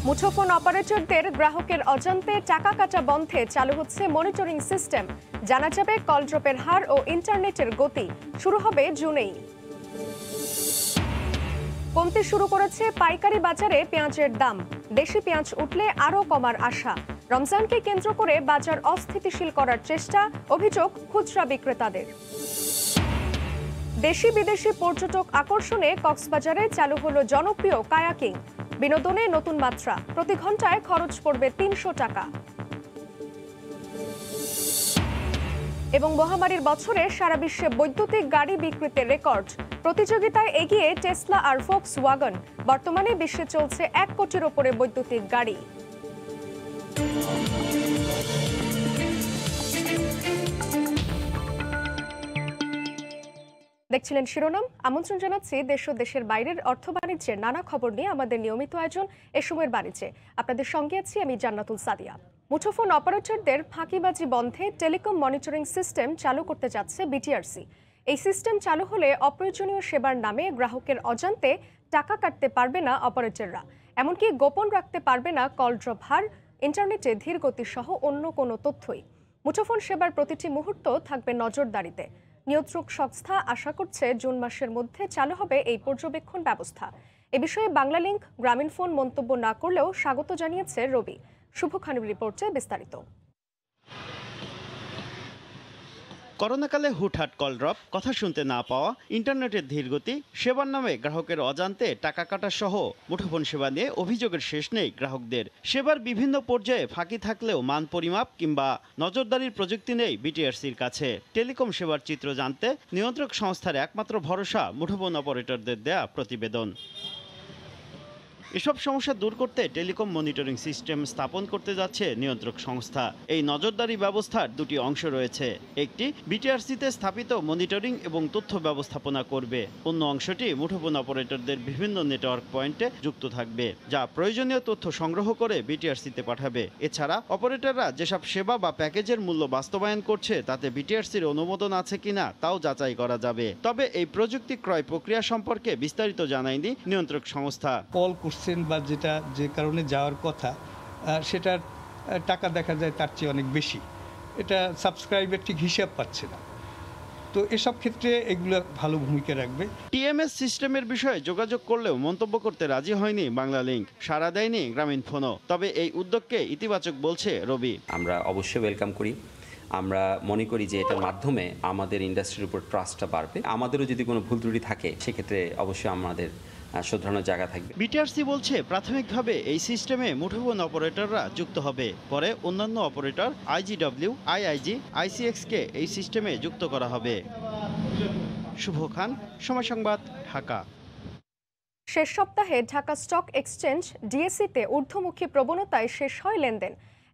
মুঠোফোন অপারেটরদের গ্রাহকের অজান্তে টাকা কাটা বন্ধে চালু হচ্ছে মনিটরিং সিস্টেম। জানা যাবে কল ড্রপের হার ও ইন্টারনেটের গতি। শুরু হবে জুনেই। কমতে শুরু করেছে পাইকারি বাজারে পেঁয়াজের দাম। দেশি পেঁয়াজ উঠলে আরও কমার আশা। রমজানকে কেন্দ্র করে বাজার অস্থিতিশীল করার চেষ্টা, অভিযোগ খুচরা বিক্রেতাদের। দেশি বিদেশি পর্যটক আকর্ষণে কক্সবাজারে চালু হলো জনপ্রিয় কায়াকিং। বিনোদনে নতুন মাত্রা, প্রতি ঘন্টায় খরচ পড়বে ৩০০ টাকা। এবং মহামারীর বছরে সারা বিশ্বে বৈদ্যুতিক গাড়ি বিক্রিতে রেকর্ড। প্রতিযোগিতায় এগিয়ে টেসলা আর ফোক্সওয়াগন। বর্তমানে বিশ্বে চলছে ১ কোটির ওপরে বৈদ্যুতিক গাড়ি। দেখছিলেন শিরোনাম। আমন্ত্রণ জানাচ্ছি দেশ ও দেশের বাইরের অর্থ বাণিজ্যের নানা খবর নিয়ে আমাদের নিয়মিত আয়োজন এ সময়ের বাণিজ্যে। আপনাদের সঙ্গে আছি আমি জান্নাতুল সাদিয়া। মুঠোফোন অপারেটরদের ফাঁকিবাজি বন্ধে টেলিকম মনিটরিং সিস্টেম চালু করতে যাচ্ছে বিটিআরসি। এই সিস্টেম চালু হলে অপ্রয়োজনীয় সেবার নামে গ্রাহকের অজান্তে টাকা কাটতে পারবে না অপারেটররা। এমনকি গোপন রাখতে পারবে না কল ড্রপ হার, ইন্টারনেটে ধীর গতি সহ অন্য কোনো তথ্যই। মুঠোফোন সেবার প্রতিটি মুহূর্ত থাকবে নজরদারিতে। নিয়ন্ত্রক সংস্থা আশা করছে জুন মাসের মধ্যে চালু হবে এই পর্যবেক্ষণ ব্যবস্থা। এ বিষয়ে বাংলালিংক গ্রামীণফোন মন্তব্য না করলেও স্বাগত জানিয়েছে রবি। শুভ খানের রিপোর্টে বিস্তারিত। করোনাকালে হুটহাট কল ড্রপ, কথা শুনতে না পাওয়া, ইন্টারনেটের ধীরগতি, সেবার নামে গ্রাহকের অজান্তে টাকা কাটা সহ মুঠোফোন সেবা নিয়ে অভিযোগের শেষ নেই গ্রাহকদের। সেবার বিভিন্ন পর্যায়ে ফাঁকি থাকলেও মান পরিমাপ কিংবা নজরদারির প্রযুক্তি নেই বিটিআরসির কাছে। টেলিকম সেবার চিত্র জানতে নিয়ন্ত্রক সংস্থার একমাত্র ভরসা মুঠোফোন অপারেটরদের দেয়া প্রতিবেদন। এসব সমস্যা দূর করতে টেলিকম মনিটরিং সিস্টেম স্থাপন করতে যাচ্ছে নিয়ন্ত্রক সংস্থা। এই নজরদারি ব্যবস্থার দুটি অংশ রয়েছে। একটি বিটিআরসিতে স্থাপিত মনিটরিং এবং তথ্য ব্যবস্থাপনা করবে। অন্য অংশটি মুঠোফোন অপারেটরদের বিভিন্ন নেটওয়ার্ক পয়েন্টে যুক্ত থাকবে, যা প্রয়োজনীয় তথ্য সংগ্রহ করে বিটিআরসিতে পাঠাবে। এছাড়া অপারেটররা যেসব সেবা বা প্যাকেজের মূল্য বাস্তবায়ন করছে তাতে বিটিআরসির অনুমোদন আছে কিনা তাও যাচাই করা যাবে। তবে এই প্রযুক্তি ক্রয় প্রক্রিয়া সম্পর্কে বিস্তারিত জানায়নি নিয়ন্ত্রক সংস্থা। বা যে কারণে যাওয়ার কথা সেটার টাকা দেখা যায় তার চেয়ে অনেক বেশি। এটা সাবস্ক্রাইবের ঠিক হিসাব পাচ্ছে না। তো এসব ক্ষেত্রে এগুলো ভালো ভূমিকা রাখবে। টিএমএস সিস্টেমের বিষয়ে যোগাযোগ করলেও মন্তব্য করতে রাজি হয়নি বাংলালিংক, সাড়া দেয়নি গ্রামীণফোনও। তবে এই উদ্যোগকে ইতিবাচক বলছে রবি। আমরা অবশ্যই ওয়েলকাম করি। আমরা মনে করি যে এটার মাধ্যমে আমাদের ইন্ডাস্ট্রির উপর ট্রাস্টটা বাড়বে। আমাদেরও যদি কোনো ভুল ত্রুটি থাকে সেক্ষেত্রে অবশ্যই আমাদের শোধরানোর জায়গা থাকবে। বিটিআরসি বলছে প্রাথমিকভাবে এই সিস্টেমে মুঠোফোন অপারেটররা যুক্ত হবে। পরে অন্যান্য অপারেটর আইজিডব্লিউ, আইআইজি, আইসিএক্সকে এই সিস্টেমে যুক্ত করা হবে। শুভ খান, সময় সংবাদ, ঢাকা। শেষ সপ্তাহে ঢাকা স্টক এক্সচেঞ্জ ডিএসইতে ঊর্ধ্বমুখী প্রবণতায় শেষ হয় লেনদেন।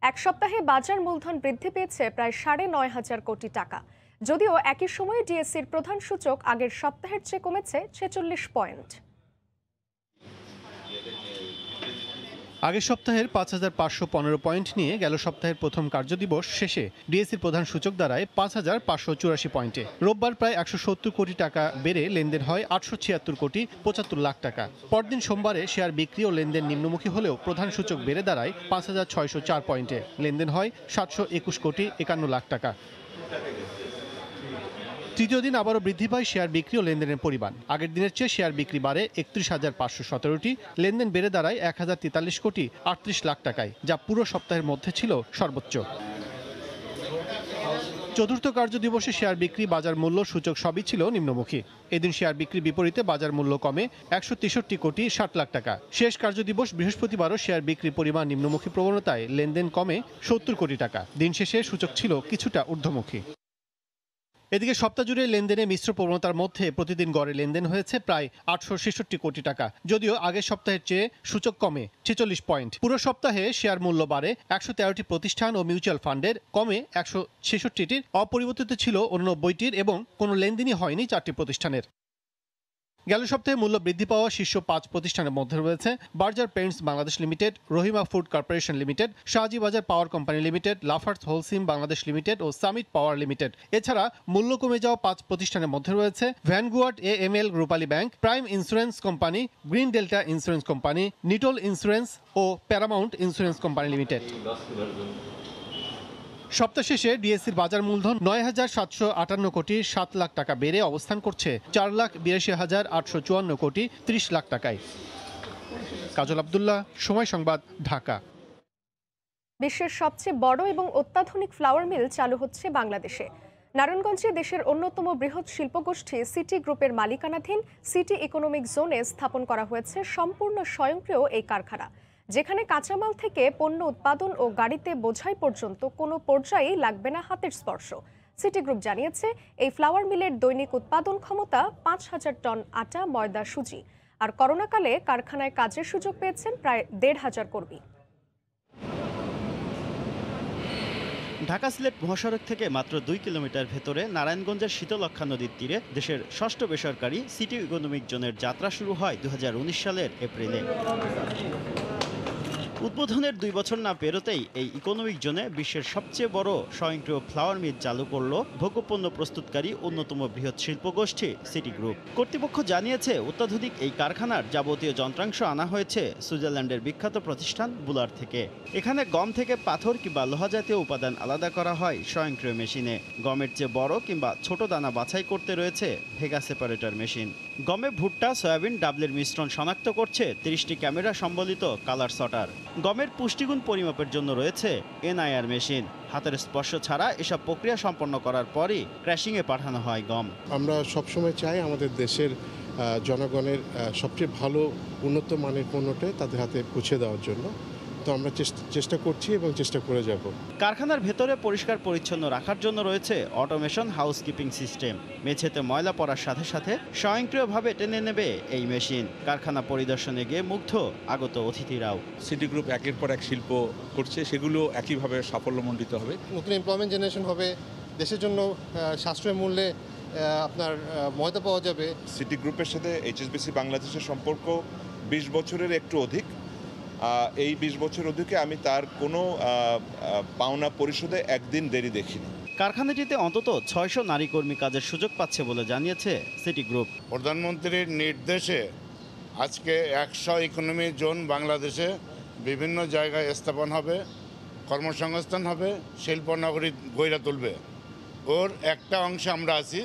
এক সপ্তাহে বাজার মূলধন বৃদ্ধি পেয়েছে প্রায় ৯.৫ কোটি টাকা। যদিও একই সময়ে ডিএসইর প্রধান সূচক আগের সপ্তাহের চেয়ে কমেছে ৪৬ পয়েন্ট। আগের সপ্তাহের ৫,৫১৫ পয়েন্ট নিয়ে গেল সপ্তাহের প্রথম কার্যদিবস শেষে ডিএসইর প্রধান সূচক দাঁড়ায় ৫,৫৮৪ পয়েন্টে। রোববার প্রায় ১৭০ কোটি টাকা বেড়ে লেনদেন হয় ৮৭৬ কোটি ৭৫ লাখ টাকা। পরদিন সোমবারে শেয়ার বিক্রি ও লেনদেন নিম্নমুখী হলেও প্রধান সূচক বেড়ে দাঁড়ায় ৫,৬০৪ পয়েন্টে। লেনদেন হয় ৭২১ কোটি ৫১ লাখ টাকা। তৃতীয় দিন আবারও বৃদ্ধি পায় শেয়ার বিক্রি ও লেনদেনের পরিমাণ। আগের দিনের চেয়ে শেয়ার বিক্রি বাড়ে ৩১,৫১৭টি, লেনদেন বেড়ে দাঁড়ায় ১,০৪৩ কোটি ৩৮ লাখ টাকায়, যা পুরো সপ্তাহের মধ্যে ছিল সর্বোচ্চ। চতুর্থ কার্যদিবসে শেয়ার বিক্রি, বাজার মূল্য, সূচক সবই ছিল নিম্নমুখী। এদিন শেয়ার বিক্রির বিপরীতে বাজার মূল্য কমে ১৬৩ কোটি ৬০ লাখ টাকা। শেষ কার্যদিবস বৃহস্পতিবারও শেয়ার বিক্রির পরিমাণ নিম্নমুখী প্রবণতায় লেনদেন কমে ৭০ কোটি টাকা। দিন শেষে সূচক ছিল কিছুটা ঊর্ধ্বমুখী। এদিকে সপ্তাহ জুড়ে লেনদেনে মিশ্র প্রবণতার মধ্যে প্রতিদিন গড়ে লেনদেন হয়েছে প্রায় ৮৬৬ কোটি টাকা। যদিও আগের সপ্তাহের চেয়ে সূচক কমে ৪৬ পয়েন্ট। পুরো সপ্তাহে শেয়ার মূল্য বাড়ে ১১৩টি প্রতিষ্ঠান ও মিউচুয়াল ফান্ডের, কমে ১৬৬টির, অপরিবর্তিত ছিল ৮৯টির এবং কোনো লেনদেনই হয়নি ৪টি প্রতিষ্ঠানের। গেল সপ্তাহে মূল্য বৃদ্ধি পাওয়া শীর্ষ 5 প্রতিষ্ঠানের মধ্যে রয়েছে Berger Paints Bangladesh Limited, Rahima Food Corporation Limited, Shahjibazar Power Company Limited, Lafarge Holcim Bangladesh Limited ও সামিট পাওয়ার লিমিটেড। এছাড়া মূল্য কমে যাওয়া 5 প্রতিষ্ঠানের মধ্যে রয়েছে Vanguard AML Rupali Bank, Prime Insurance Company, Green Delta Insurance Company, Nitol Insurance ও প্যারামাউন্ট ইন্স্যুরেন্স কোম্পানি লিমিটেড। সপ্তাহ শেষে ডিএসসির বাজার মূলধন ৯,৭৫৮ কোটি ৭ লাখ টাকা বেড়ে অবস্থান করছে 4,৮২,৮৫৪ কোটি ৩০ লাখ টাকায়। কাজল আব্দুল্লাহ, সময় সংবাদ, ঢাকা। বিশ্বের সবচেয়ে বড় এবং অত্যাধুনিক ফ্লাওয়ার মিল চালু হচ্ছে বাংলাদেশে। নারায়ণগঞ্জে দেশের অন্যতম বৃহৎ শিল্পগোষ্ঠী সিটি গ্রুপের মালিকানাধীন সিটি ইকোনমিক জোনে স্থাপন করা হয়েছে সম্পূর্ণ স্বয়ংক্রিয় এই কারখানা, যেখানে কাঁচামাল থেকে পণ্য উৎপাদন ও গাড়িতে বোঝাই পর্যন্ত কোনো পর্যায়েই লাগবে না হাতের স্পর্শ। সিটি গ্রুপ জানিয়েছে এই ফ্লাওয়ার মিলের দৈনিক উৎপাদন ক্ষমতা ৫,০০০ টন আটা, ময়দা, সুজি। আর করোনাকালে কারখানায় কাজের সুযোগ পেয়েছেন প্রায় ১,৫০০ কর্মী। ঢাকা সিলেট মহাসড়ক থেকে মাত্র 2 কিলোমিটার ভেতরে নারায়ণগঞ্জের শীতলক্ষ্যা নদীর তীরে দেশের ষষ্ঠ বেসরকারি সিটি ইকোনমিক জোনের যাত্রা শুরু হয় 2019 সালের এপ্রিলে। উদ্বোধনের 2 বছর না পেরোতেই এই ইকোনমিক জোনে বিশ্বের সবচেয়ে বড় স্বয়ংক্রিয় ফ্লাওয়ার মিল চালু করল ভোগ্যপণ্য প্রস্তুতকারী অন্যতম বৃহৎ শিল্পগোষ্ঠী সিটি গ্রুপ। কর্তৃপক্ষ জানিয়েছে অত্যাধুনিক এই কারখানার যাবতীয় যন্ত্রাংশ আনা হয়েছে সুইজারল্যান্ডের বিখ্যাত প্রতিষ্ঠান বুলার থেকে। এখানে গম থেকে পাথর কিংবা লোহা জাতীয় উপাদান আলাদা করা হয় স্বয়ংক্রিয় মেশিনে। গমের চেয়ে বড় কিংবা ছোট দানা বাছাই করতে রয়েছে ভেগা সেপারেটর মেশিন। গমে ভুট্টা, সয়াবিন, ডাবলের মিশ্রণ শনাক্ত করছে 30টি ক্যামেরা সম্বলিত কালার সটার। গমের পুষ্টিগুণ পরিমাপের জন্য রয়েছে NIR মেশিন। হাতের স্পর্শ ছাড়া এসব প্রক্রিয়া সম্পন্ন করার পরই ক্র্যাশিংয়ে পাঠানো হয় গম। আমরা সবসময় চাই আমাদের দেশের জনগণের সবচেয়ে ভালো উন্নত মানের পণ্যটা তাদের হাতে পৌঁছে দেওয়ার জন্য। তো আমরা চেষ্টা করছি এবং চেষ্টা করে যাব। কারখানার ভেতরে পরিষ্কার পরিচ্ছন্ন রাখার জন্য রয়েছে অটোমেশন হাউসকিপিং সিস্টেম। মেঝেতে ময়লা পড়ার সাথে সাথে স্বয়ংক্রিয়ভাবে টেনে নেবে এই মেশিন। কারখানা পরিদর্শনে গিয়ে মুগ্ধ আগত অতিথিরাও। সিটি গ্রুপ একের পর এক শিল্প করছে, সেগুলো একইভাবে সাফল্যমণ্ডিত হবে। নতুন এমপ্লয়মেন্ট জেনারেশন হবে, দেশের জন্য সাশ্রয় মূল্যে আপনার ময়দা পাওয়া যাবে। সিটি গ্রুপের সাথে HSBC বাংলাদেশের সম্পর্ক 20 বছরের একটু অধিক। এই 20 বছর অধিকে আমি তার কোনো পাওনা পরিশোধে একদিন দেরি দেখিনি। কারখানাটিতে অন্তত 600 নারী কর্মী কাজের সুযোগ পাচ্ছে বলে জানিয়েছে সিটি গ্রুপ। প্রধানমন্ত্রীর নির্দেশে আজকে 100 ইকোনমি জোন বাংলাদেশে বিভিন্ন জায়গায় স্থাপন হবে, কর্মসংস্থান হবে, শিল্পনগরী গড়ে তুলবে। ওর একটা অংশে আমরা আছি।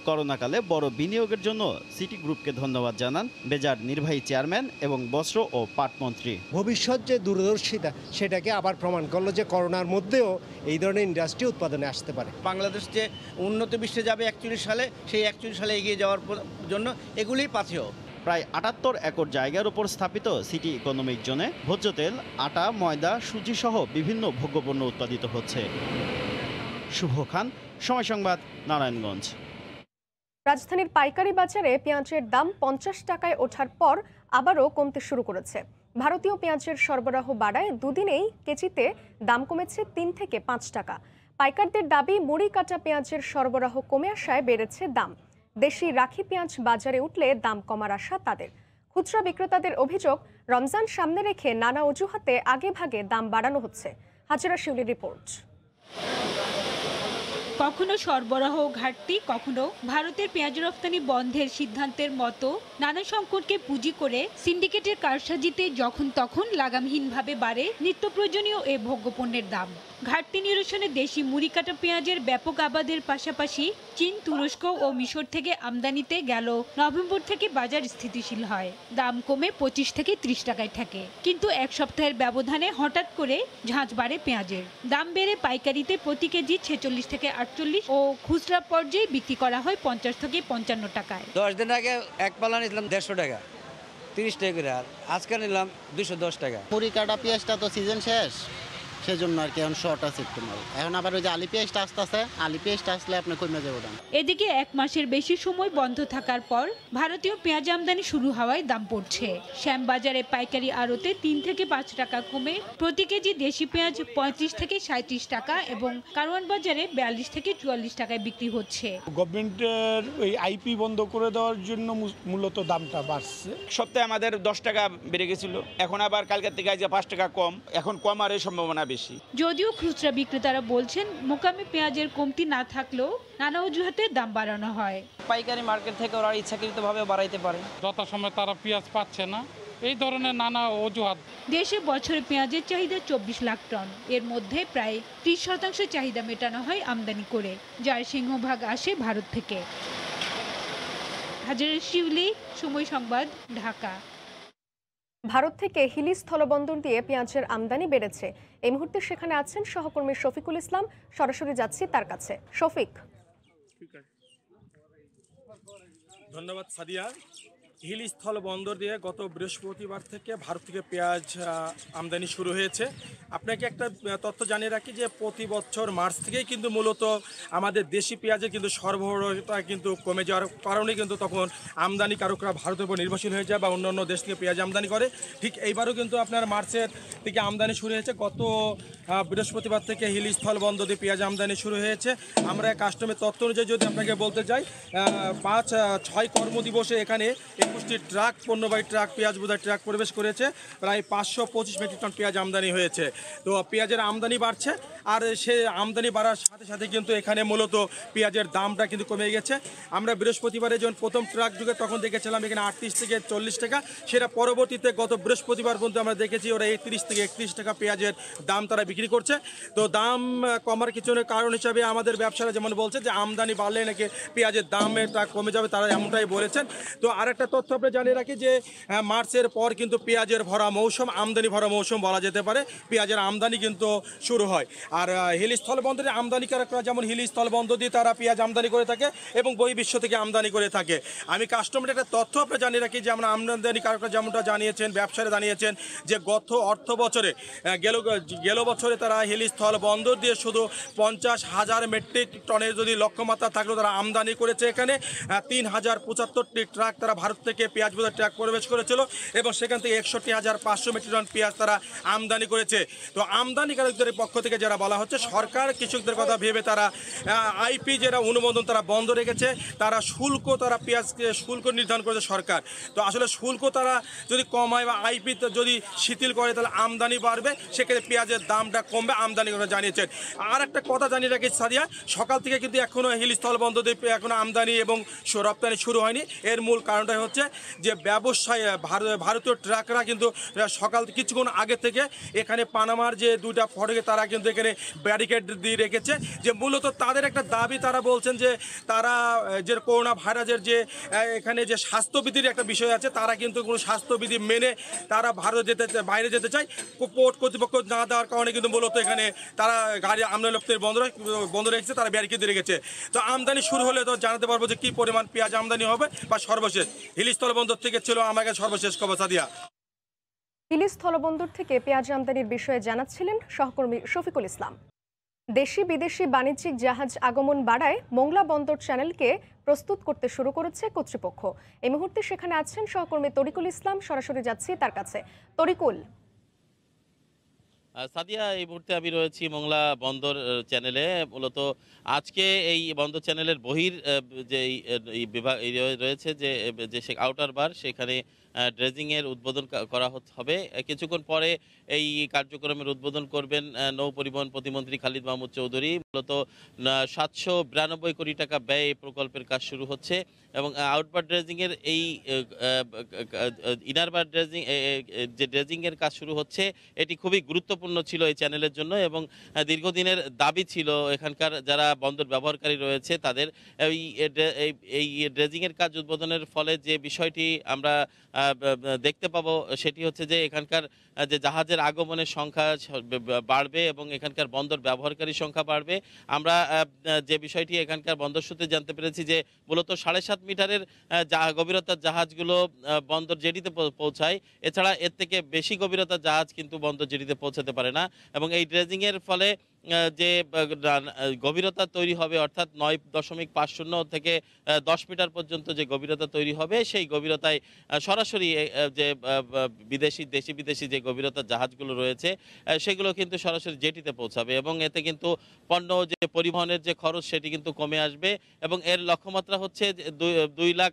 করোনাকালে বড় বিনিয়োগের জন্য সিটি গ্রুপকে ধন্যবাদ জানান বেজার নির্বাহী চেয়ারম্যান এবং বস্ত্র ও পাট মন্ত্রী। ভবিষ্যৎ যে দূরদর্শিতা সেটাকে আবার প্রমাণ করলো যে করোনার মধ্যেও এই ধরনের ইন্ডাস্ট্রি উৎপাদনে আসতে পারে। বাংলাদেশ যে উন্নত বিশ্বে যাবে 41 সালে, সেই 41 সালে এগিয়ে যাওয়ার জন্য এগুলিই পাথেয়। প্রায় 78 একর জায়গার উপর স্থাপিত সিটি ইকোনমিক জোনে ভোজ্য তেল, আটা, ময়দা, সুজি সহ বিভিন্ন ভোগ্যপণ্য উৎপাদিত হচ্ছে। শুভ খান, সময় সংবাদ, নারায়ণগঞ্জ। রাজধানীর পাইকারি বাজারে পেঁয়াজের দাম 50 টাকায় ওঠার পর আবারও কমতে শুরু করেছে। ভারতীয় পেঁয়াজের সরবরাহ বাড়ায় দুদিনেই কেজিতে দাম কমেছে 3 থেকে 5 টাকা। পাইকারদের দাবি মুড়ি কাটা পেঁয়াজের সরবরাহ কমে আসায় বেড়েছে দাম। দেশি রাখি পেঁয়াজ বাজারে উঠলে দাম কমার আশা তাদের। খুচরা বিক্রেতাদের অভিযোগ, রমজান সামনে রেখে নানা অজুহাতে আগে ভাগে দাম বাড়ানো হচ্ছে। হাজরা শিউলির রিপোর্ট। কখনো সরবরাহ ঘাটতি, কখনো ভারতের পেঁয়াজ রপ্তানি বন্ধের সিদ্ধান্তের মতো নানা সংকটকে পুঁজি করে সিন্ডিকেটের কারসাজিতে যখন তখন লাগামহীনভাবে বাড়ে নিত্য প্রয়োজনীয় এ ভোগ্যপণ্যের দাম। ঘাটতি নিরসনে দেশি মুড়ি কাটা পেঁয়াজের ব্যাপক আবাদের পাশাপাশি চীন, তুরস্ক ও মিশর থেকে আমদানিতে গেল নভেম্বর থেকে বাজার স্থিতিশীল হয়। দাম কমে 25 থেকে 30 টাকায় থাকে। কিন্তু এক সপ্তাহের ব্যবধানে হঠাৎ করে ঝাঁঝ বাড়ে পেঁয়াজের। দাম বেড়ে পাইকারিতে প্রতি কেজি 46 থেকে 48 ও খুচরা পর্যায়ে বিক্রি করা হয় 50 থেকে 55 টাকায়। 10 দিন আগে এক পালা নিলাম 150 টাকা, 30 টাকা করে, আর আজকে নিলাম 210 টাকা। মুড়ি কাটা পেঁয়াজটা তো সিজন শেষ, সেজন্য আর কি এখন শর্ট আছে একটু মাল। এখন আবার ওই যে আলি পেঁয়াজটা আসতেছে, আলি পেঁয়াজটা আসলে আপনি কমে যাবে দাম। এদিকে 1 মাসের বেশি সময় বন্ধ থাকার পর ভারতীয় পেঁয়াজ আমদানি শুরু হওয়ায় দাম পড়ছে। শ্যামবাজারে পাইকারি আড়তে 3 থেকে 5 টাকা কমে প্রতি কেজি দেশি পেঁয়াজ 35 থেকে 37 টাকা এবং কারওয়ান বাজারে 42 থেকে 44 টাকায় বিক্রি হচ্ছে। গভর্নমেন্টের ওই আইপি বন্ধ করে দেওয়ার জন্য মূলত দামটা বাড়ছে। সপ্তাহে আমাদের 10 টাকা বেড়ে গেছিল, এখন আবার কালকের থেকে আজ 5 টাকা কম, এখন কমার সম্ভাবনা বেশি। যদিও খুচরা বিক্রেতারা বলছেন মোকামে পেঁয়াজের কমতি না থাকলেও নানা অজুহাতে দাম বাড়ানো হয়। পাইকারি মার্কেট থেকে ওরা ইচ্ছাকৃতভাবে বাড়াইতে পারে, যথাসময়ে তারা পেঁয়াজ পাচ্ছে না, এই ধরনের নানা অজুহাত। দেশে বছরে পেঁয়াজের চাহিদা 24 লাখ টন, এর মধ্যে প্রায় 30% চাহিদা মেটানো হয় আমদানি করে, যার সিংহভাগ আসে ভারত থেকে। হাজারের শিউলি, সময় সংবাদ, ঢাকা। ভারত থেকে হিলি স্থলবন্দর দিয়ে পেঁয়াজের আমদানি বেড়েছে। এই মুহূর্তে সেখানে আছেন সহকর্মী শফিকুল ইসলাম, সরাসরি যাচ্ছি তার কাছে। শফিক। ধন্যবাদ সাদিয়া। হিলি স্থল বন্দর দিয়ে গত বৃহস্পতিবার থেকে ভারত থেকে পেঁয়াজ আমদানি শুরু হয়েছে। আপনাকে একটা তথ্য জানিয়ে রাখি যে প্রতি বছর মার্চ থেকেই কিন্তু মূলত আমাদের দেশি পেঁয়াজের কিন্তু সরবরাহটা কিন্তু কমে যাওয়ার কারণে কিন্তু তখন আমদানিকারকরা ভারতের উপর নির্ভরশীল হয়ে যায় বা অন্য দেশ থেকে পেঁয়াজ আমদানি করে। ঠিক এইবারও কিন্তু আপনার মার্চের থেকে আমদানি শুরু হয়েছে। গত বৃহস্পতিবার থেকে হিলি স্থল বন্দর দিয়ে পেঁয়াজ আমদানি শুরু হয়েছে। আমরা কাস্টমের তথ্য অনুযায়ী যদি আপনাকে বলতে যাই, 5-6 কর্মদিবসে এখানে 21টি ট্রাক, পণ্যবাহী ট্রাক, পেঁয়াজ বোঝাই ট্রাক প্রবেশ করেছে। প্রায় 525 মেট্রিক টন পেঁয়াজ আমদানি হয়েছে। তো পেঁয়াজের আমদানি বাড়ছে, আর সে আমদানি বাড়ার সাথে সাথে কিন্তু এখানে মূলত পেঁয়াজের দামটা কিন্তু কমে গেছে। আমরা বৃহস্পতিবারে যখন প্রথম ট্রাক ঢুকে তখন দেখেছিলাম এখানে 38 থেকে 40 টাকা, সেটা পরবর্তীতে গত বৃহস্পতিবার পর্যন্ত আমরা দেখেছি ওরা 31 থেকে 31 টাকা পেঁয়াজের দাম তারা বিক্রি করছে। তো দাম কমার কিছুর কারণ হিসাবে আমাদের ব্যবসায়ীরা যেমন বলছে যে আমদানি বাড়লে নাকি পেঁয়াজের দামটা কমে যাবে, তারা এমনটাই বলেছেন। তো আরেকটা তথ্য আপনি জানিয়ে রাখি যে মার্চের পর কিন্তু পেঁয়াজের ভরা মৌসুম, আমদানি ভরা মৌসুম বলা যেতে পারে। পেঁয়াজের আমদানি কিন্তু শুরু হয়। আর হিলি স্থল বন্দরে আমদানিকারকরা যেমন হিলি স্থল বন্দর দিয়ে তারা পেঁয়াজ আমদানি করে থাকে এবং বহির্বিশ্ব থেকে আমদানি করে থাকে। আমি কাস্টমারের একটা তথ্য আপনি জানিয়ে রাখি যে আমরা আমদানিকারকরা যেমনটা জানিয়েছেন, ব্যবসায়ীরা জানিয়েছেন যে গত অর্থ বছরে গেল বছরে তারা হিলি স্থল বন্দর দিয়ে শুধু 50,000 মেট্রিক টনের যদি লক্ষ্যমাত্রা থাকলেও তারা আমদানি করেছে। এখানে 3075টি ট্রাক তারা ভারত থেকে পেঁয়াজ বোঝাই ট্রাক প্রবেশ করেছিল এবং সেখান থেকে 61,500 মেট্রিক টন পেঁয়াজ তারা আমদানি করেছে। তো আমদানিকারকদের পক্ষ থেকে যারা বলা হচ্ছে সরকার কৃষকদের কথা ভেবে তারা আইপি যেটা অনুমোদন তারা বন্ধ রেখেছে, তারা শুল্ক, তারা পেঁয়াজকে শুল্ক নির্ধারণ করেছে সরকার। তো আসলে শুল্ক তারা যদি কমায় বা আইপি যদি শিথিল করে তাহলে আমদানি বাড়বে, সেক্ষেত্রে পেঁয়াজের দামটা কমবে, আমদানি করে জানিয়েছেন। আর একটা কথা জানিয়ে রাখি সাদিয়া, সকাল থেকে কিন্তু এখনও হিলি স্থল বন্দর দিয়ে এখনও আমদানি এবং রপ্তানি শুরু হয়নি। এর মূল কারণটাই হচ্ছে যে ব্যবসায়ী ভারতীয় ট্রাকরা কিন্তু সকাল কিছুক্ষণ আগে থেকে এখানে পানামার যে 2টা ফটকে তারা কিন্তু এখানে ব্যারিকেড দিয়ে রেখেছে। যে মূলত তাদের একটা দাবি, তারা বলছেন যে তারা যে করোনা ভাইরাসের যে এখানে যে স্বাস্থ্যবিধির একটা বিষয় আছে, তারা কিন্তু কোনো স্বাস্থ্যবিধি মেনে তারা বাইরে যেতে চায়। পোর্ট কর্তৃপক্ষ না দেওয়ার কারণে কিন্তু মূলত এখানে তারা গাড়ি আমদানি রপ্তানি বন্ধ রেখেছে, তারা ব্যারিকেড দিয়ে রেখেছে। তো আমদানি শুরু হলে তো জানাতে পারবো যে কী পরিমাণ পেঁয়াজ আমদানি হবে বা সর্বশেষ। হিলি স্থল বন্দর থেকে ছিল আমাকে সর্বশেষ খবর সাদিয়া। হিলি স্থলবন্দর থেকে পেঁয়াজ আমদানির বিষয়ে জানাচ্ছিলেন সহকর্মী শফিকুল ইসলাম। দেশি বিদেশি বাণিজ্যিক জাহাজ আগমন বাড়ায় মোংলা বন্দর চ্যানেলকে প্রস্তুত করতে শুরু করেছে কর্তৃপক্ষ। এই মুহূর্তে সেখানে আছেন সহকর্মী তরিকুল ইসলাম, সরাসরি যাচ্ছি তার কাছে। তরিকুল। সাদিয়া, এই মুহূর্তে আমি রয়েছি মোংলা বন্দর চ্যানেলে। মূলত আজকে এই বন্দর চ্যানেলের বহির যে বিভাগ রয়েছে যে আউটার বার, সেখানে ড্রেজিংয়ের উদ্বোধন করা হবে। কিছুক্ষণ পরে এই কার্যক্রমের উদ্বোধন করবেন নৌ পরিবহন প্রতিমন্ত্রী খালিদ মাহমুদ চৌধুরী। মূলত 792 কোটি টাকা ব্যয়ে এই প্রকল্পের কাজ শুরু হচ্ছে এবং আউটবার ড্রেজিংয়ের এই ইনারবার ড্রেজিং যে ড্রেজিংয়ের কাজ শুরু হচ্ছে, এটি খুবই গুরুত্বপূর্ণ ছিল এই চ্যানেলের জন্য এবং দীর্ঘদিনের দাবি ছিল এখানকার যারা বন্দর ব্যবহারকারী রয়েছে তাদের। এই ড্রেজিংয়ের কাজ উদ্বোধনের ফলে যে বিষয়টি আমরা দেখতে পাবো সেটি হচ্ছে যে এখানকার যে জাহাজের আগমনের সংখ্যা বাড়বে এবং এখানকার বন্দর ব্যবহারকারীর সংখ্যা বাড়বে। আমরা যে বিষয়টি এখানকার বন্দর সূত্রে জানতে পেরেছি যে মূলত 7.5 মিটারের গভীরতার জাহাজগুলো বন্দর জেটিতে পৌঁছায়। এছাড়া এর থেকে বেশি গভীরতার জাহাজ কিন্তু বন্দর জেটিতে পৌঁছাতে পারে না, এবং এই ড্রেজিংয়ের ফলে যে গভীরতা তৈরি হবে, অর্থাৎ 9.50 থেকে 10 মিটার পর্যন্ত যে গভীরতা তৈরি হবে, সেই গভীরতায় সরাসরি যে দেশি বিদেশি যে গভীরতার জাহাজগুলো রয়েছে সেগুলো কিন্তু সরাসরি জেটিতে পৌঁছাবে, এবং এতে কিন্তু পণ্য যে পরিবহনের যে খরচ সেটি কিন্তু কমে আসবে। এবং এর লক্ষ্যমাত্রা হচ্ছে 2 লাখ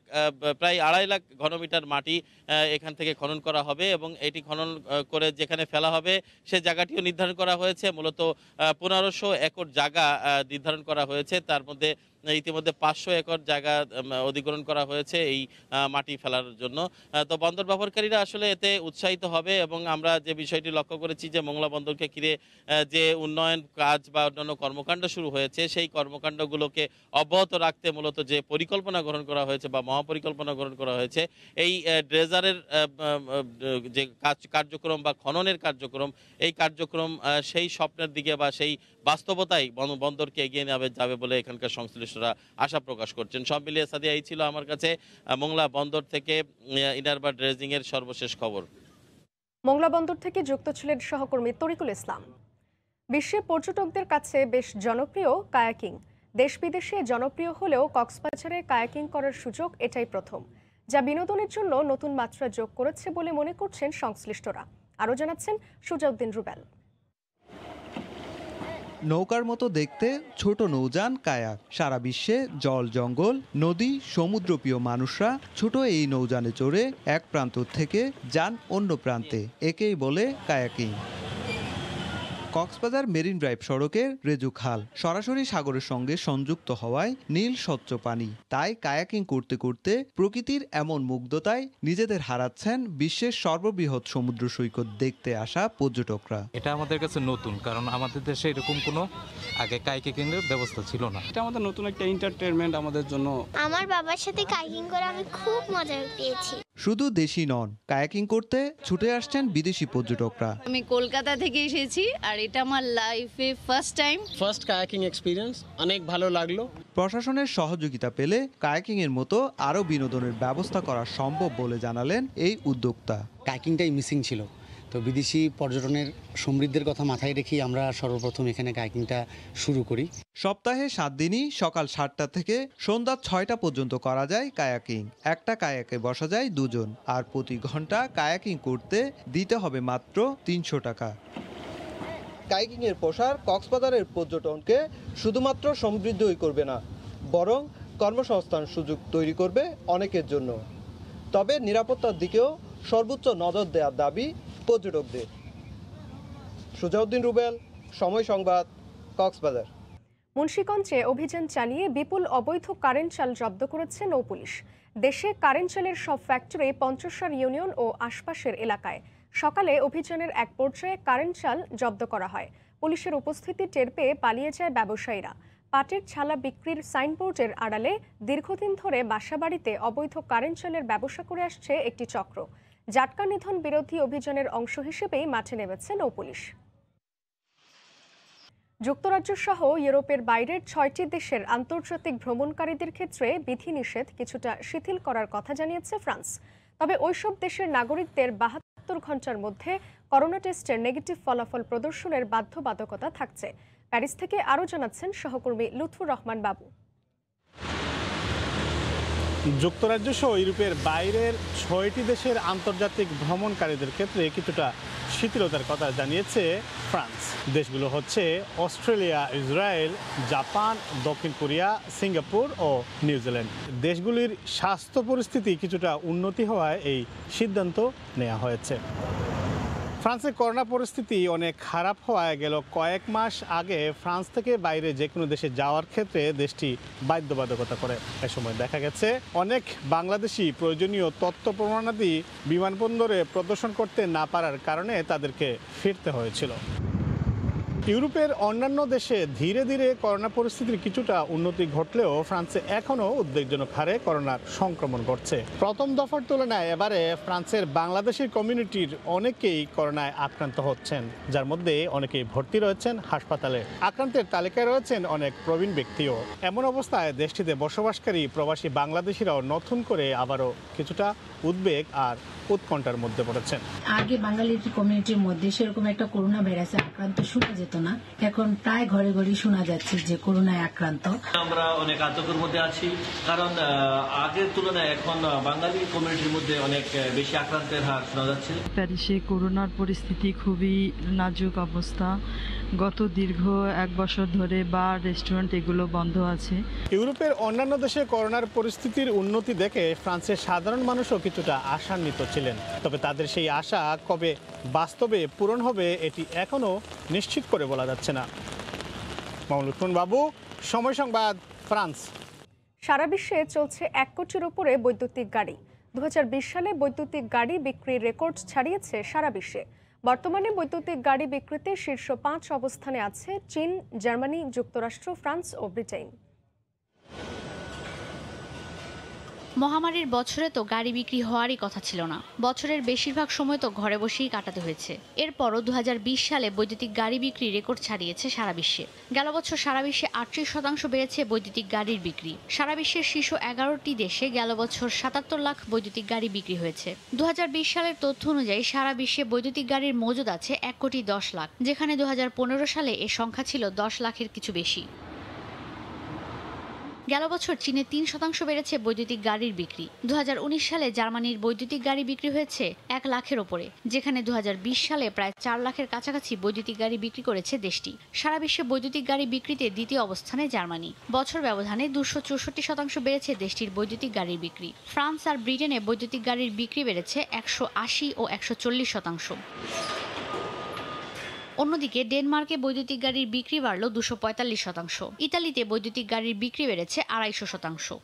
প্রায় 2.5 লাখ ঘনমিটার মাটি এখান থেকে খনন করা হবে, এবং এটি খনন করে যেখানে ফেলা হবে সে জায়গাটিও নির্ধারণ করা হয়েছে। মূলত 1500 একর জায়গা নির্ধারণ করা হয়েছে, তার মধ্যে ইতিমধ্যে 500 একর জায়গা অধিগ্রহণ করা হয়েছে এই মাটি ফেলার জন্য। তো বন্দর ব্যবহারকারীরা আসলে এতে উৎসাহিত হবে, এবং আমরা যে বিষয়টি লক্ষ্য করেছি যে মোংলা বন্দরকে ঘিরে যে উন্নয়ন কাজ বা অন্যান্য কর্মকাণ্ড শুরু হয়েছে, সেই কর্মকাণ্ডগুলোকে অব্যাহত রাখতে মূলত যে পরিকল্পনা গ্রহণ করা হয়েছে বা মহাপরিকল্পনা গ্রহণ করা হয়েছে, এই ড্রেজারের যে কার্যক্রম বা খননের কার্যক্রম, এই কার্যক্রম সেই স্বপ্নের দিকে বা সেই বাস্তবতাই বন্দরকে এগিয়ে যাবে বলে এখানকার সংশ্লিষ্টরা আশা প্রকাশ করছেন। সব মিলিয়ে সাদিয়া, এই ছিল আমার কাছে মোংলা বন্দর থেকে ইনারবার ড্রেজিং এর সর্বশেষ খবর। মোংলা বন্দর থেকে যুক্ত ছিলেন সহকর্মী তরিকুল ইসলাম। বিশ্বে পর্যটকদের কাছে বেশ জনপ্রিয় কায়াকিং। দেশ বিদেশে জনপ্রিয় হলেও কক্সবাজারে কায়াকিং করার সুযোগ এটাই প্রথম, যা বিনোদনের জন্য নতুন মাত্রা যোগ করেছে বলে মনে করছেন সংশ্লিষ্টরা। আরও জানাচ্ছেন সুজাউদ্দিন রুবেল। নৌকার মতো দেখতে ছোট নৌযান কায়াক। সারা বিশ্বে জল, জঙ্গল, নদী, সমুদ্রপ্রিয় মানুষরা ছোট এই নৌযানে চড়ে এক প্রান্ত থেকে যান অন্য প্রান্তে। একেই বলে কায়াকিং। কক্সবাজার মেরিন ড্রাইভ সড়কের রেজু খাল সরাসরি সাগরের সঙ্গে সংযুক্ত হওয়ায় নীল স্বচ্ছ পানি। তাই কায়াকিং করতে করতে প্রকৃতির এমন মুগ্ধতায় নিজেদের হারাচ্ছেন বিশ্বের সর্ববৃহৎ সমুদ্র সৈকত দেখতে আসা পর্যটকরা। এটা আমাদের কাছে নতুন, কারণ আমাদের দেশে এরকম কোনো আগে কায়াকিং এর ব্যবস্থা ছিল না। এটা আমাদের নতুন একটা এন্টারটেইনমেন্ট আমাদের জন্য। আমার বাবার সাথে কায়াকিং করে আমি খুব মজা পেয়েছি। শুধু দেশি নন, কায়াকিং করতে ছুটে আসছেন বিদেশি পর্যটকরা। আমি কলকাতা থেকে এসেছি, আর এটা আমার লাইফে ফার্স্ট কায়াকিং এক্সপেরিয়েন্স, অনেক ভালো লাগলো। প্রশাসনের সহযোগিতা পেলে কায়াকিং এর মতো আরো বিনোদনের ব্যবস্থা করা সম্ভব বলে জানালেন এই উদ্যোক্তা। কায়াকিংটাই মিসিং ছিল, তো বিদেশি পর্যটনের সমৃদ্ধির কথা মাথায় রেখেই আমরা সর্বপ্রথম এখানে কায়াকিংটা শুরু করি। সপ্তাহে 7 দিনই সকাল 7টা থেকে সন্ধ্যা 6টা পর্যন্ত করা যায় কায়াকিং। একটা কায়াকে বসা যায় 2 জন, আর প্রতি ঘন্টা কায়াকিং করতে দিতে হবে মাত্র 300 টাকা। কায়াকিং এর প্রসার কক্সবাজারের পর্যটনকে শুধুমাত্র সমৃদ্ধই করবে না, বরং কর্মসংস্থান সুযোগ তৈরি করবে অনেকের জন্য। তবে নিরাপত্তার দিকেও সর্বোচ্চ নজর দেওয়ার দাবি পর্যটকদের। সুজাউদ্দিন রুবেল, সময় সংবাদ, কক্সবাজার। মুন্সিগঞ্জে অভিযান চালিয়ে বিপুল অবৈধ কারেন্ট চাল জব্দ করেছে নৌপুলিশ। দেশে কারেন্ট চালের সব ফ্যাক্টরি পঞ্চসার ইউনিয়ন ও আশপাশের এলাকায়। সকালে অভিযানের এক পর্যায়ে কারেন্ট চাল জব্দ করা হয়। পুলিশের উপস্থিতি টের পেয়ে পালিয়ে যায় ব্যবসায়ীরা। পাটের ছালা বিক্রির সাইনবোর্ডের আড়ালে দীর্ঘদিন ধরে বাসাবাড়িতে অবৈধ কারেন্ট চালের ব্যবসা করে আসছে একটি চক্র। জাটকা নিধন বিরোধী অভিযানের অংশ হিসেবেই মাঠে নেমেছে নৌপুলিশ। যুক্তরাজ্য সহ ইউরোপের বাইরের 6টি দেশের আন্তর্জাতিক ভ্রমণকারীদের ক্ষেত্রে বিধিনিষেধ কিছুটা শিথিল করার কথা জানিয়েছে ফ্রান্স। তবে ওইসব দেশের নাগরিকদের 72 ঘন্টার মধ্যে করোনা টেস্টের নেগেটিভ ফলাফল প্রদর্শনের বাধ্যবাধকতা থাকছে। প্যারিস থেকে আরও জানাচ্ছেন সহকর্মী লুৎফুর রহমান বাবু। যুক্তরাজ্য সহ ইউরোপের বাইরের 6টি দেশের আন্তর্জাতিক ভ্রমণকারীদের ক্ষেত্রে কিছুটা শিথিলতার কথা জানিয়েছে ফ্রান্স। দেশগুলো হচ্ছে অস্ট্রেলিয়া, ইসরায়েল, জাপান, দক্ষিণ কোরিয়া, সিঙ্গাপুর ও নিউজিল্যান্ড। দেশগুলির স্বাস্থ্য পরিস্থিতি কিছুটা উন্নতি হওয়ায় এই সিদ্ধান্ত নেওয়া হয়েছে। ফ্রান্সের করোনা পরিস্থিতি অনেক খারাপ হওয়ায় গেল কয়েক মাস আগে ফ্রান্স থেকে বাইরে যে কোনো দেশে যাওয়ার ক্ষেত্রে দেশটি বাধ্যবাধকতা করে। এ সময় দেখা গেছে অনেক বাংলাদেশি প্রয়োজনীয় তথ্য প্রমাণাদি বিমানবন্দরে প্রদর্শন করতে না পারার কারণে তাদেরকে ফিরতে হয়েছিল। ইউরোপের অন্যান্য দেশে ধীরে ধীরে করোনা পরিস্থিতির কিছুটা উন্নতি ঘটলেও ফ্রান্সে এখনও উদ্বেগজনক হারে করোনার সংক্রমণ ঘটছে। প্রথম দফার তুলনায় এবারে ফ্রান্সের বাংলাদেশি কমিউনিটির অনেকেই করোনায় আক্রান্ত হচ্ছেন, যার মধ্যে অনেকেই ভর্তি রয়েছেন হাসপাতালে। আক্রান্তের তালিকায় রয়েছেন অনেক প্রবীণ ব্যক্তিও। এমন অবস্থায় দেশটিতে বসবাসকারী প্রবাসী বাংলাদেশিরাও নতুন করে আবারও কিছুটা উদ্বেগ আর উৎকণ্ঠার মধ্যে পড়েছেন। আগে বাঙালি কমিউনিটির মধ্যে সেরকম একটা করোনা ভাইরাসে আক্রান্ত শোনা যেত না, এখন প্রায় ঘরে ঘরে শোনা যাচ্ছে যে করোনায় আক্রান্ত। আমরা অনেক আতঙ্কের মধ্যে আছি, কারণ আগের তুলনায় এখন বাঙালি কমিউনিটির মধ্যে অনেক বেশি আক্রান্তের হার শোনা যাচ্ছে। প্যারিসে করোনার পরিস্থিতি খুবই নাজুক অবস্থা। গত দীর্ঘ 1 বছর ধরে বার, রেস্টুরেন্ট এগুলো বন্ধ আছে। ইউরোপের অন্যান্য দেশে করোনার পরিস্থিতির উন্নতি দেখে ফ্রান্সের সাধারণ মানুষও কিছুটা আশান্বিত ছিলেন, তবে তাদের সেই আশা কবে বাস্তবে পূরণ হবে এটি এখনো নিশ্চিত করে বলা যাচ্ছে না। মামুন বাবু, সময় সংবাদ, ফ্রান্স। সারা বিশ্বে চলছে 1 কোটির উপরে বৈদ্যুতিক গাড়ি। 2020 সালে বৈদ্যুতিক গাড়ি বিক্রির রেকর্ড ছাড়িয়েছে সারা বিশ্বে। বর্তমানে বৈদ্যুতিক গাড়ি বিক্রিতে শীর্ষ 5 অবস্থানে আছে চীন, জার্মানি, যুক্তরাষ্ট্র, ফ্রান্স ও ব্রিটেন। মহামারীর বছরে তো গাড়ি বিক্রি হওয়ারই কথা ছিল না। বছরের বেশিরভাগ সময় তো ঘরে বসেই কাটাতে হয়েছে। এরপরও 2020 সালে বৈদ্যুতিক গাড়ি বিক্রি রেকর্ড ছাড়িয়েছে সারা বিশ্বে। গেল বছর সারা বিশ্বে 38% বেড়েছে বৈদ্যুতিক গাড়ির বিক্রি। সারা বিশ্বের শীর্ষ 11টি দেশে গেল বছর 77 লাখ বৈদ্যুতিক গাড়ি বিক্রি হয়েছে। 2020 সালের তথ্য অনুযায়ী সারা বিশ্বে বৈদ্যুতিক গাড়ির মজুদ আছে 1 কোটি 10 লাখ, যেখানে 2015 সালে এ সংখ্যা ছিল 10 লাখের কিছু বেশি। গেল বছর চীনে 3% বেড়েছে বৈদ্যুতিক গাড়ির বিক্রি। 2019 সালে জার্মানির বৈদ্যুতিক গাড়ি বিক্রি হয়েছে 1 লাখের ওপরে, যেখানে 2020 সালে প্রায় 4 লাখের কাছাকাছি বৈদ্যুতিক গাড়ি বিক্রি করেছে দেশটি। সারা বিশ্বে বৈদ্যুতিক গাড়ি বিক্রিতে দ্বিতীয় অবস্থানে জার্মানি। বছর ব্যবধানে 264% বেড়েছে দেশটির বৈদ্যুতিক গাড়ির বিক্রি। ফ্রান্স আর ব্রিটেনে বৈদ্যুতিক গাড়ির বিক্রি বেড়েছে 180 ও 140%। অন্যদিকে ডেনমার্কে বৈদ্যুতিক গাড়ির বিক্রি বাড়ল 245%। ইতালিতে বৈদ্যুতিক গাড়ির বিক্রি বেড়েছে 250%।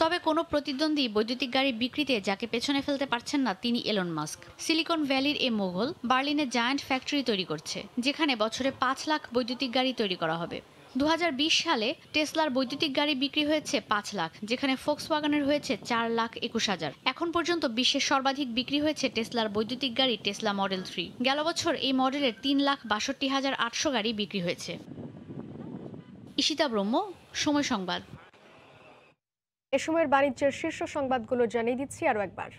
তবে কোনো প্রতিদ্বন্দ্বী বৈদ্যুতিক গাড়ি বিক্রিতে যাকে পেছনে ফেলতে পারছেন না তিনি এলন মাস্ক। সিলিকন ভ্যালির এ মোগল বার্লিনে জায়ান্ট ফ্যাক্টরি তৈরি করছে, যেখানে বছরে 5 লাখ বৈদ্যুতিক গাড়ি তৈরি করা হবে। 2020 সালে টেসলার বৈদ্যুতিক গাড়ি বিক্রি হয়েছে 5 লাখ, যেখানে ফোক্সওয়াগনের হয়েছে 4,21,000। এখন পর্যন্ত বিশ্বের সর্বাধিক বিক্রি হয়েছে টেসলার বৈদ্যুতিক গাড়ি টেসলা মডেল 3। গেল বছর এই মডেলের 3,62,800 গাড়ি বিক্রি হয়েছে। ঈশিতা ব্রহ্ম, সময় সংবাদ। এ সময়ের বাণিজ্যের শীর্ষ সংবাদগুলো জানিয়ে দিচ্ছি আরও একবার।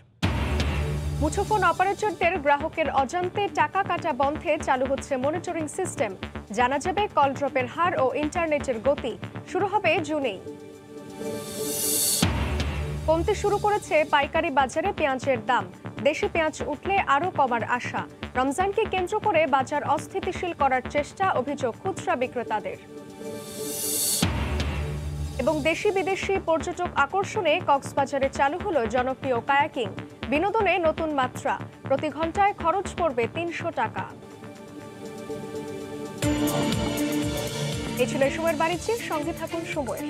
মুঠোফোন অপারেটরদের গ্রাহকের অজান্তে টাকা কাটা বন্ধে চালু হচ্ছে মনিটরিং সিস্টেম। জানা যাবে কল ড্রপের হার ও ইন্টারনেটের গতি। শুরু হবে জুনেই। কমতে শুরু করেছে পাইকারি বাজারে পেঁয়াজের দাম। দেশি পেঁয়াজ উঠলে আরও কমার আশা। রমজানকে কেন্দ্র করে বাজার অস্থিতিশীল করার চেষ্টা, অভিযোগ খুচরা বিক্রেতাদের। এবং দেশি বিদেশি পর্যটক আকর্ষণে কক্সবাজারে চালু হলো জনপ্রিয় কায়াকিং। বিনোদনে নতুন মাত্রা। প্রতি ঘন্টায় খরচ পড়বে 300 টাকা। এই ছিল সময়ের বাণিজ্যের সঙ্গে থাকুন সময়ের।